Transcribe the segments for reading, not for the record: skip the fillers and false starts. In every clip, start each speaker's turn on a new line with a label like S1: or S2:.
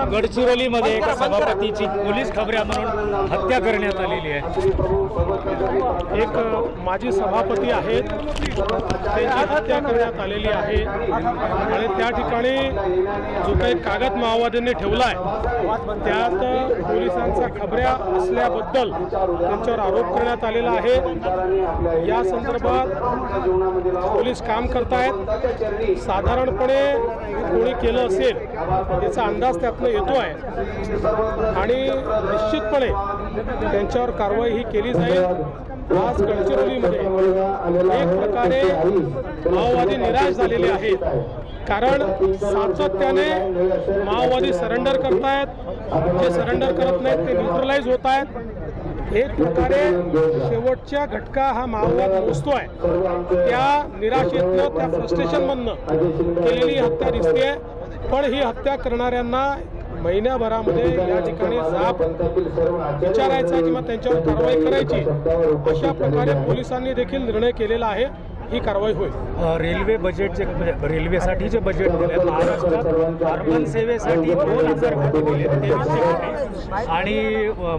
S1: गडचिरोलीमध्ये एका सभापतीची पोलीस खबऱ्या म्हणून हत्या करण्यात आलेली आहे।
S2: एक माजी सभापती आहेत, त्यांची हत्या करण्यात आलेली आहे आणि त्या ठिकाणी जो काही कागद माओवाद्यांनी ठेवला आहे त्यात पोलिसांचा खबऱ्या असल्याबद्दल त्यांच्यावर आरोप करण्यात आलेला आहे। या संदर्भात पोलीस काम करतायत। साधारणपणे कोणी केलं असेल याचा अंदाज त्यातनं येतो आहे आणि निश्चितपणे त्यांच्यावर कारवाई ही केली जाईल। आज गडचिरोलीमध्ये एक प्रकारे माओवादी निराश झालेले आहेत, कारण सातत्याने माओवादी सरेंडर करतायत, जे सरेंडर करत नाहीत ते न्यूट्रलाइज होत आहेत। एक प्रकारे शेवटच्या घटका हा माओवाद मोजतोय, त्या निराशेतनं त्या फ्रस्ट्रेशनमधनं केलेली हत्या दिसते। पण ही हत्या करणाऱ्यांना महिन्याभरामध्ये या ठिकाणी जाब विचारायचा किंवा त्यांच्यावर कारवाई करायची अशा प्रकारे पोलिसांनी देखील निर्णय केलेला आहे। ही कारवाई होईल।
S1: रेल्वे बजेटचे रेल्वेसाठी जे बजेट दिले महाराष्ट्रात अर्बन सेवेसाठी 2000 कोटी दिले, 2300 कोटी आणि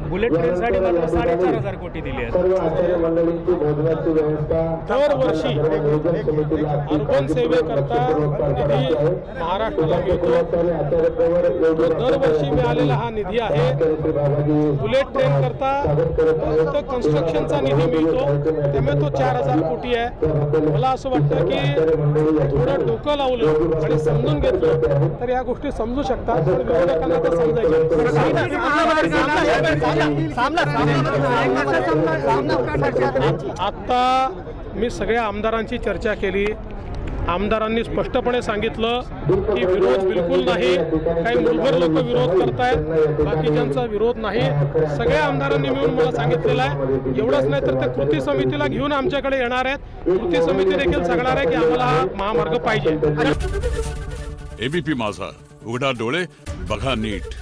S1: बुलेट ट्रेनसाठी मात्र 4500 कोटी दिले आहेत।
S2: दरवर्षी अर्बन सेवेकरता निधी महाराष्ट्राला मिळतो। दरवर्षी मिळालेला हा निधी आहे। बुलेट ट्रेन करता फक्त कन्स्ट्रक्शनचा निधी मिळतो, त्यामुळे तो 4000 कोटी आहे। मला असं वाटतं की थोडं डोकं लावलं आणि समजून घेतलं तर या गोष्टी समजू शकतात, पण विरोधकांना तर समजायचं। आता मी सगळ्या आमदारांची चर्चा केली। आमदारांनी स्पष्टपणे सांगितलं की विरोध बिलकुल नाही, काही मूलभूत लोक विरोध करतायत, बाकीच्यांचा विरोध नाही। सगळ्या आमदारांनी मिळून मला सांगितलेलं आहे। एवढंच नाही तर ते कृती समितीला घेऊन आमच्याकडे येणार आहेत। कृती समिती देखील सांगणार आहे की आम्हाला हा महामार्ग पाहिजे।
S3: एबीपी माझा, उघडा डोळे बघा नीट।